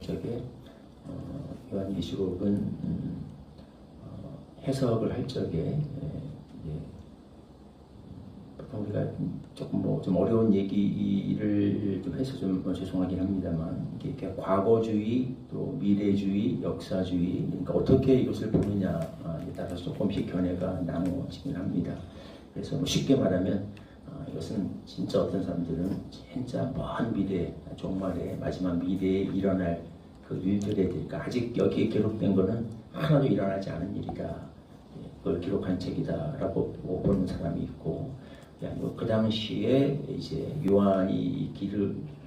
적에 요한계시록은 해석을 할 적에 보통 우리가 조금 좀 어려운 얘기를 좀 해서 좀 죄송하긴 합니다만 이게 과거주의 또 미래주의 역사주의 그러니까 어떻게 이것을 보느냐에 따라서 조금씩 견해가 나누어지긴 합니다. 그래서 쉽게 말하면 이것은 진짜 어떤 사람들은 진짜 먼 미래 종말의 마지막 미래에 일어날 그 일들에 대해서 아직 여기에 기록된 것은 하나도 일어나지 않은 일이다. 그걸 기록한 책이다라고 보는 사람이 있고, 그 당시에 이제 요한이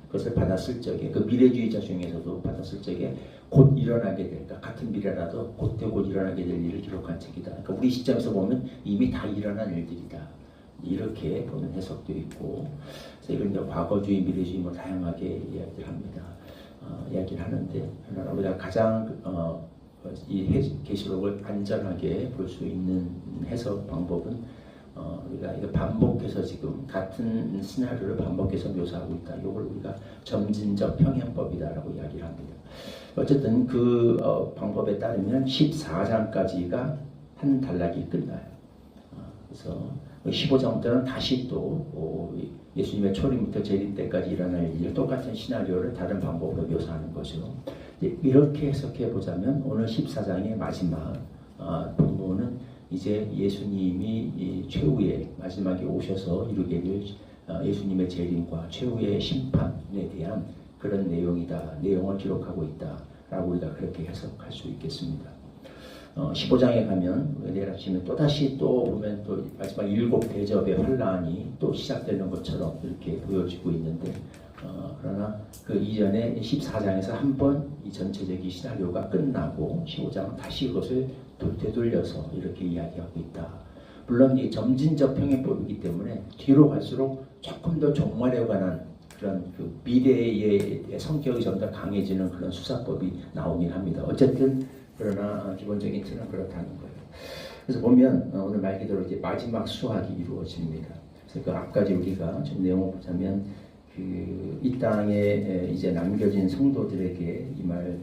그것을 받았을 적에 그 미래주의자 중에서도 받았을 적에 곧 일어나게 될, 그러니까 같은 미래라도 곧 일어나게 될 일을 기록한 책이다. 그러니까 우리 시점에서 보면 이미 다 일어난 일들이다. 이렇게 보는 해석도 있고, 그래서 이걸 이제 과거주의, 미래주의 뭐 다양하게 이야기를 합니다. 이야기를 하는데 우리가 가장 이 계시록을 안전하게 볼 수 있는 해석 방법은 우리가 이거 반복해서 지금 같은 시나리오를 반복해서 묘사하고 있다. 이걸 우리가 점진적 평행법이다라고 이야기를 합니다. 어쨌든 그 방법에 따르면 14장까지가 한 단락이 끝나요. 그래서 15장부터는 다시 또 예수님의 초림부터 재림 때까지 일어날 일 똑같은 시나리오를 다른 방법으로 묘사하는 거죠. 이렇게 해석해 보자면 오늘 14장의 마지막 본문은 이제 예수님이 최후의 마지막에 오셔서 이루게 될 예수님의 재림과 최후의 심판에 대한 그런 내용을 기록하고 있다라고 우리가 그렇게 해석할 수 있겠습니다. 15장에 가면 내일 아침에 또다시 보면 또 마지막 7 대접의 환란이 또 시작되는 것처럼 이렇게 보여지고 있는데 그러나 그 이전에 14장에서 한번 이 전체적인 시나리오가 끝나고 15장은 다시 그것을 되돌려서 이렇게 이야기하고 있다. 물론 이 점진적 평행법이기 때문에 뒤로 갈수록 조금 더 종말에 관한 그런 그 미래의 성격이 좀 더 강해지는 그런 수사법이 나오긴 합니다. 어쨌든 그러나 기본적인 틀은 그렇다는 거예요. 그래서 보면 오늘 말 그대로 이제 마지막 수학이 이루어집니다. 그래서 그 앞까지 우리가 좀 내용을 보자면 이 땅에 이제 남겨진 성도들에게 임할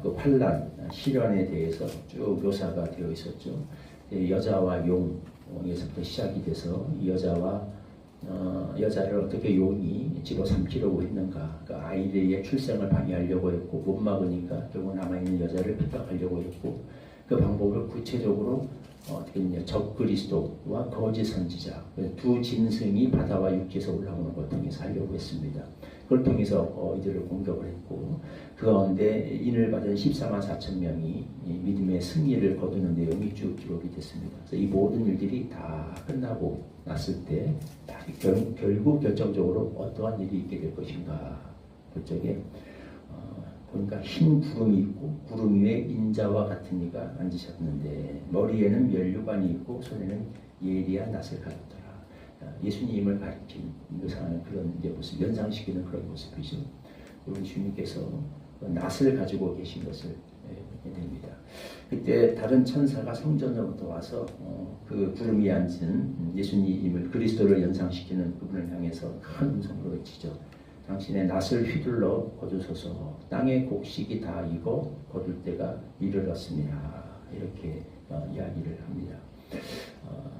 그 환란, 시련에 대해서 쭉 묘사가 되어 있었죠. 여자와 용에서부터 시작이 돼서 이 여자를 어떻게 용이 집어삼키려고 했는가. 그 아이들의 출생을 방해하려고 했고 못 막으니까 결국 남아있는 여자를 핍박하려고 했고 그 방법을 구체적으로 어떻게 했냐. 적그리스도와 거짓 선지자 두 짐승이 바다와 육지에서 올라오는 걸 통해서 하려고 했습니다. 그걸 통해서 이들을 공격을 했고 그 가운데 인을 받은 14만 4천 명이 믿음의 승리를 거두는 내용이 쭉 기록이 됐습니다. 그래서 이 모든 일들이 다 끝나고 났을 때 결국 결정적으로 어떠한 일이 있게 될 것인가. 그쪽에 보니까 흰 구름이 있고 구름 위에 인자와 같은 이가 앉으셨는데 머리에는 면류관이 있고 손에는 예리한 낫을 가졌더라. 예수님을 가리킨 묘사하는 그런 모습, 연상시키는 그런 모습이죠. 우리 주님께서 낫을 가지고 계신 것을 보게 됩니다. 그때 다른 천사가 성전으로부터 와서 그 구름 위에 앉은 예수님을 그리스도를 연상시키는 그분을 향해서 큰 음성으로 외치죠. 당신의 낫을 휘둘러 거두소서. 땅의 곡식이 다 익어 거둘 때가 이르렀습니다. 이렇게 이야기를 합니다.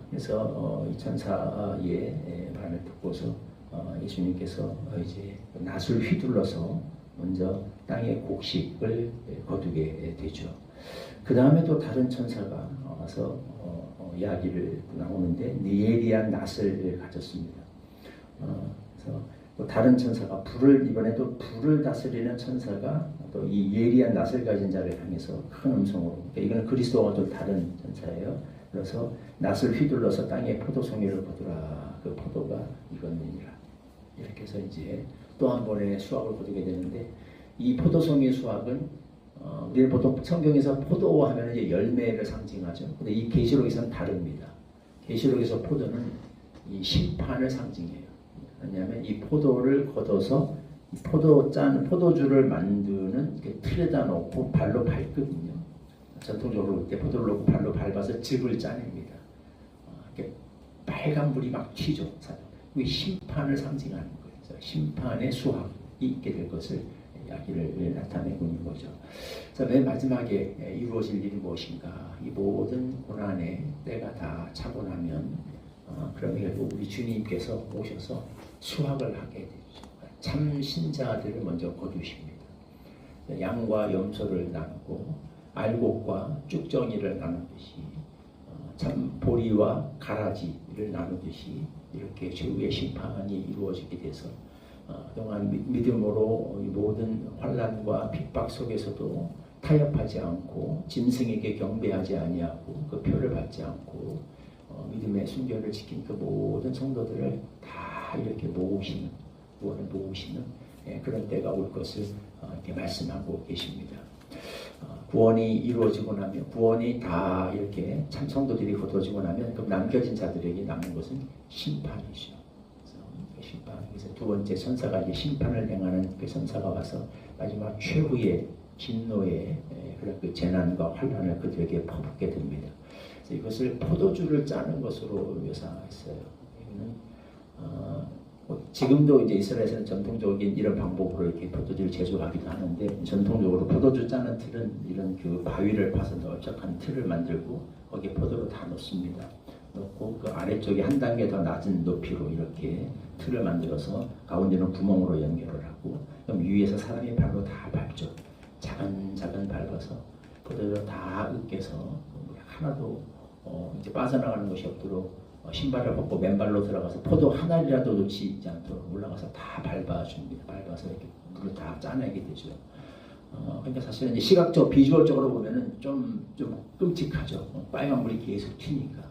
그래서 이 천사의 말을 듣고서 예수님께서 이제 낫을 휘둘러서 먼저 땅의 곡식을 거두게 되죠. 그 다음에 또 다른 천사가 와서 이야기를 나오는데 예리한 낫을 가졌습니다. 그래서 또 다른 천사가 이번에도 불을 다스리는 천사가 또 이 예리한 낫을 가진 자를 향해서 큰 음성으로, 그러니까 이거는 그리스도와 또 다른 천사예요. 그래서 낫을 휘둘러서 땅에 포도송이를 거두라. 그 포도가 익었느니라. 이렇게 해서 이제 또 한 번의 수확을 거두게 되는데 이 포도송이의 수확은 우리는 보통 성경에서 포도 하면 이제 열매를 상징하죠. 근데 이 계시록에서는 다릅니다. 계시록에서 포도는 이 심판을 상징해요. 왜냐하면 이 포도를 걷어서 포도주를 만드는 틀에다 놓고 발로 밟거든요. 전통적으로 이렇게 포도를 놓고 발로 밟아서 즙을 짜냅니다. 이렇게 빨간 물이 막 튀죠. 이게 심판을 상징하는 거예요. 심판의 수확이 있게 될 것을 이야기를 나타내고 있는 거죠. 자, 맨 마지막에 이루어질 일이 무엇인가? 이 모든 고난의 때가 다 차고 나면 그러면 결국 우리 주님께서 오셔서 수확을 하게 되죠. 참 신자들을 먼저 거두십니다. 양과 염소를 나누고 알곡과 쭉정이를 나누듯이 참 보리와 가라지를 나누듯이 이렇게 최후의 심판이 이루어지게 돼서 그동안 믿음으로 이 모든 환난과 핍박 속에서도 타협하지 않고 짐승에게 경배하지 아니하고 그 표를 받지 않고 믿음의 순결을 지킨 그 모든 성도들을 다 이렇게 모으시는 구원을 모으시는 그런 때가 올 것을 이렇게 말씀하고 계십니다. 구원이 이루어지고 나면 구원이 다 이렇게 참 성도들이 거둬지고 나면 그럼 남겨진 자들에게 남은 것은 심판이죠. 그래서 심판. 그래서 두 번째 천사가 이제 심판을 행하는 그 천사가 와서 마지막 최후의 진노의 그런 그 재난과 환난을 그들에게 퍼붓게 됩니다. 그래서 이것을 포도주를 짜는 것으로 묘사했어요. 이거는 지금도 이제 이스라엘에서는 전통적인 이런 방법으로 이렇게 포도주를 제조하기도 하는데 전통적으로 포도주 짜는 틀은 이런 그 바위를 파서 넓적한 틀을 만들고 거기에 포도를 다 넣습니다. 넣고 그 아래쪽에 한 단계 더 낮은 높이로 이렇게 틀을 만들어서 가운데는 구멍으로 연결을 하고 그럼 위에서 사람이 발로 다 밟죠. 작은 밟아서 포도주를 다 으깨서 하나도 이제 빠져나가는 것이 없도록 신발을 벗고 맨발로 들어가서 포도 하나라도 놓치지 않도록 올라가서 다 밟아줍니다. 밟아서 이렇게 물을 다 짜내게 되죠. 그러니까 사실은 이제 시각적, 비주얼적으로 보면은 좀 끔찍하죠. 빨간 물이 계속 튀니까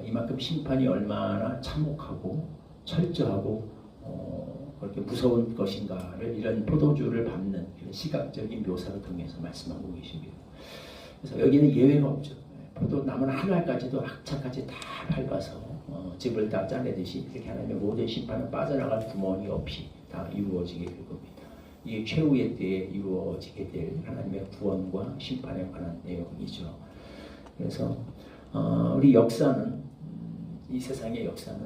이만큼 심판이 얼마나 참혹하고 철저하고 그렇게 무서운 것인가를 이런 포도주를 밟는 시각적인 묘사를 통해서 말씀하고 계십니다. 그래서 여기는 예외가 없죠. 포도나무는 하나까지도 학차까지 다 밟아서 집을 다 짜내듯이 이렇게 하나님의 모든 심판은 빠져나갈 구멍이 없이 다 이루어지게 될 겁니다. 이게 최후의 때에 이루어지게 될 하나님의 구원과 심판에 관한 내용이죠. 그래서 우리 역사는 이 세상의 역사는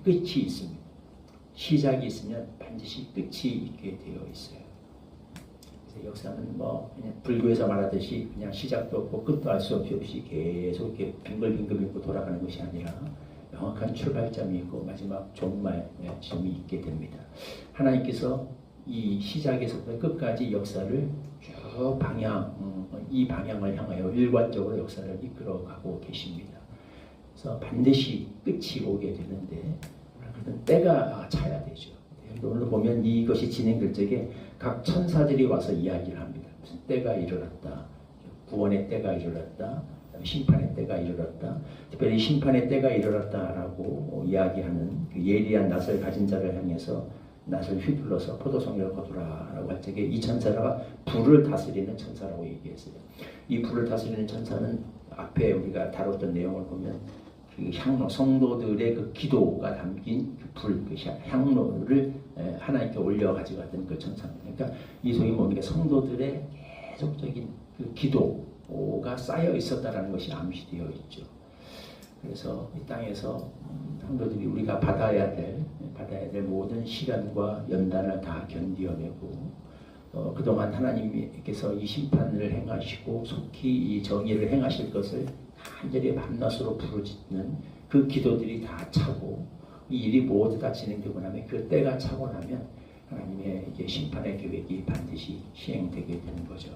끝이 있습니다. 시작이 있으면 반드시 끝이 있게 되어 있어요. 그래서 역사는 뭐 그냥 불교에서 말하듯이 그냥 시작도 없고 끝도 알 수 없이 계속 이렇게 빙글빙글 돌아가는 것이 아니라 명확한 출발점이 있고 마지막 종말점이 있게 됩니다. 하나님께서 이 시작에서부터 끝까지 역사를 쭉 이 방향을 향하여 일관적으로 역사를 이끌어가고 계십니다. 그래서 반드시 끝이 오게 되는데 그런 때가 차야 되죠. 오늘 보면 이것이 진행될 적에 각 천사들이 와서 이야기를 합니다. 무슨 때가 이르렀다. 구원의 때가 이르렀다. 심판의 때가 이르렀다. 특별히 심판의 때가 이르렀다라고 이야기하는 그 예리한 낫을 가진 자를 향해서 낫을 휘둘러서 포도송이를 거두라라고 할 적에 이 천사가 불을 다스리는 천사라고 얘기했어요. 이 불을 다스리는 천사는 앞에 우리가 다뤘던 내용을 보면 그 향로, 성도들의 그 기도가 담긴 그 불, 그 향로를 하나님께 올려 가지고 갔던 그 천사입니다. 그러니까 이 속에 뭡니까? 성도들의 계속적인 그 기도가 쌓여 있었다라는 것이 암시되어 있죠. 그래서 이 땅에서 성도들이 우리가 받아야 될 모든 시련과 연단을 다 견디어내고 그동안 하나님께서 이 심판을 행하시고 속히 이 정의를 행하실 것을 간절히 밤낮으로 부르짖는 그 기도들이 다 차고 이 일이 모두 다 진행되고 나면 그 때가 차고 나면 하나님의 이제 심판의 계획이 반드시 시행되게 되는 거죠.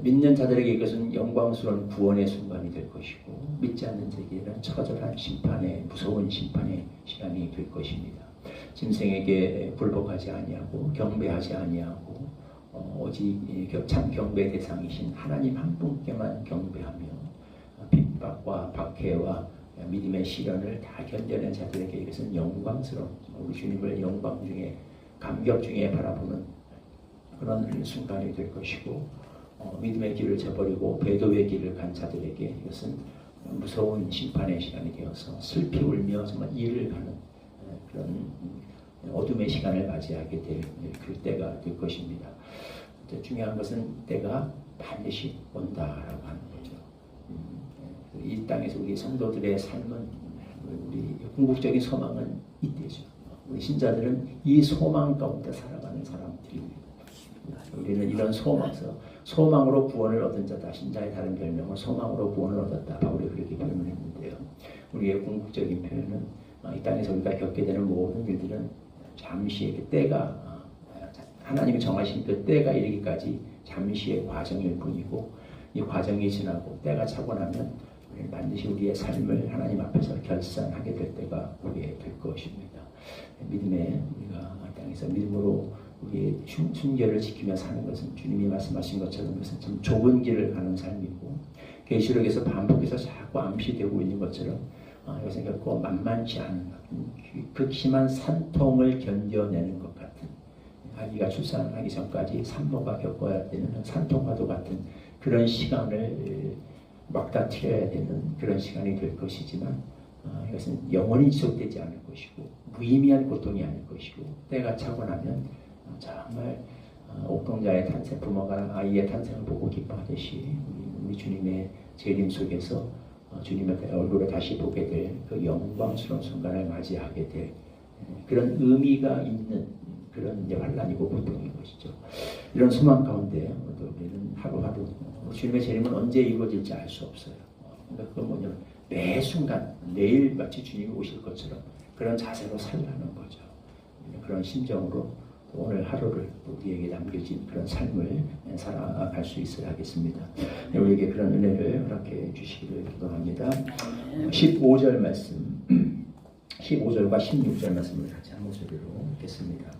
믿는 자들에게 이것은 영광스러운 구원의 순간이 될 것이고 믿지 않는 자에게는 처절한 심판의 무서운 심판의 시간이 될 것입니다. 짐승에게 굴복하지 아니하고 경배하지 아니하고 오직 참 경배 대상이신 하나님 한 분께만 경배하며 핍박과 박해와 믿음의 시련을 다 견뎌낸 자들에게 이것은 영광스러운 우리 주님을 영광 중에 감격 중에 바라보는 그런 순간이 될 것이고 믿음의 길을 저버리고 배도의 길을 간 자들에게 이것은 무서운 심판의 시간이 되어서 슬피 울며 정말 이를 가는 그런 어둠의 시간을 맞이하게 될 그 때가 될 것입니다. 중요한 것은 때가 반드시 온다라고 하는 거죠. 이 땅에서 우리 성도들의 삶은 우리 궁극적인 소망은 이때죠. 우리 신자들은 이 소망 가운데 살아가는 사람들입니다. 우리는 이런 소망으로 구원을 얻은 자다. 신자의 다른 별명은 소망으로 구원을 얻었다. 바울이 그렇게 표현했는데요. 우리의 궁극적인 표현은 이 땅에서 우리가 겪게 되는 모든 일들은 잠시의 그 때가 하나님이 정하신 그 때가 이르기까지 잠시의 과정일 뿐이고 이 과정이 지나고 때가 차고 나면 우리는 반드시 우리의 삶을 하나님 앞에서 결산하게 될 때가 우리의 될 것입니다. 믿음에 우리가 땅에서 믿음으로 우리의 순결을 지키며 사는 것은 주님이 말씀하신 것처럼 그것은 참 좁은 길을 가는 삶이고 계시록에서 반복해서 자꾸 암시되고 있는 것처럼 이것은 결코 만만치 않은 극심한 산통을 견뎌내는 것 같은 아기가 출산하기 전까지 산모가 겪어야 되는 산통과도 같은 그런 시간을 막다트려야 되는 그런 시간이 될 것이지만 이것은 영원히 지속되지 않을 것이고 무의미한 고통이 아닐 것이고 때가 차고 나면 정말 옥동자의 탄생, 부모가 아이의 탄생을 보고 기뻐하듯이 우리 주님의 재림 속에서 주님의 얼굴을 다시 보게 될 그 영광스러운 순간을 맞이하게 될 그런 의미가 있는 그런 환란이고 고통인 것이죠. 이런 소망 가운데 우리는 하루하루 주님의 재림은 언제 이루어질지 알 수 없어요. 그러니까 그건 뭐냐면 매 순간 내일 마치 주님이 오실 것처럼 그런 자세로 살라는 거죠. 그런 심정으로 오늘 하루를 우리에게 남겨진 그런 삶을 살아갈 수 있어야 하겠습니다. 우리에게 그런 은혜를 허락해 주시기를 기도합니다. 15절 말씀, 15절과 16절 말씀을 같이 한 목소리로 읽겠습니다.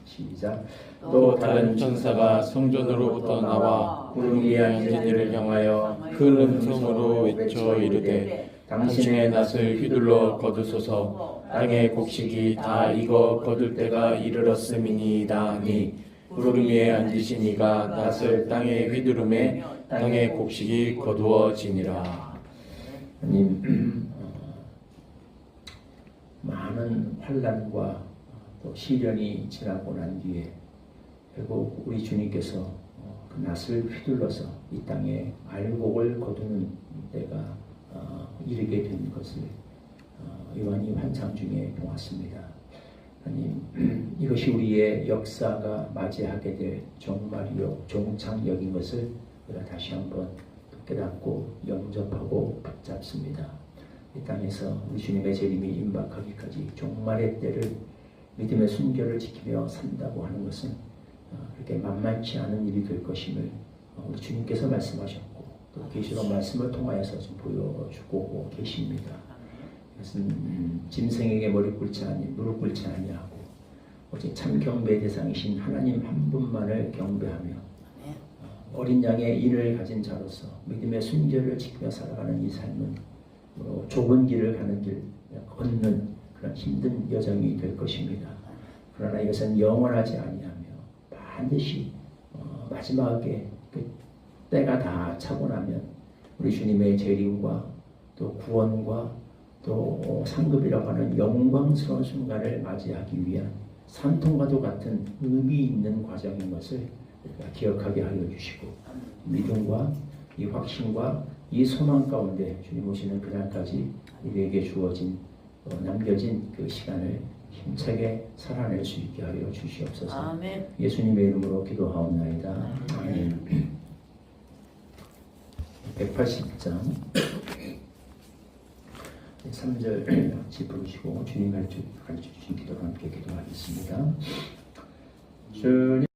시작. 또 다른 천사가 성전으로부터 나와 구름 위에 앉은 이를 향하여 큰 음성으로 외쳐 이르되 당신의 낫을 휘둘러 거두소서. 땅의 곡식이 다 익어 거둘 때가 이르렀음이니이다 하니 구름 위에 앉으신 이가 낫을 땅에 휘두르매 땅의 곡식이 거두어지니라. 하나님, 많은 환난과 또 시련이 지나고 난 뒤에 결국 우리 주님께서 그 낫을 휘둘러서 이 땅에 알곡을 거두는 때가 이르게 된 것을 요한이 환상 중에 보았습니다. 하나님, 이것이 우리의 역사가 맞이하게 될 종말이요 종착역인 것을 우리가 다시 한번 깨닫고 영접하고 붙잡습니다. 이 땅에서 우리 주님의 재림이 임박하기까지 종말의 때를 믿음의 순결을 지키며 산다고 하는 것은 그렇게 만만치 않은 일이 될 것임을 우리 주님께서 말씀하셨고 또 계시록 말씀을 통하여서 좀 보여주고 계십니다. 이것은 짐승에게 머리 꿇지 아니 무릎 꿇지 아니하고 오직 참 경배 대상이신 하나님 한 분만을 경배하며 어린 양의 인을 가진 자로서 믿음의 순결을 지키며 살아가는 이 삶은 좁은 길을 가는 길 걷는 그런 힘든 여정이 될 것입니다. 그러나 이것은 영원하지 아니하며 반드시 마지막에 그 때가 다 차고 나면 우리 주님의 재림과 또 구원과 또 상급이라고 하는 영광스러운 순간을 맞이하기 위한 산통과도 같은 의미 있는 과정인 것을 기억하게 하여 주시고 믿음과 이 확신과 이 소망 가운데 주님 오시는 그날까지 우리에게 주어진 남겨진 그 시간을 힘차게 살아낼 수 있게 하여 주시옵소서. 아멘. 예수님의 이름으로 기도하옵나이다. 아멘. 180장 3절 같이 부르시고 주님 가르쳐 주신 기도로 함께 기도하겠습니다. 주님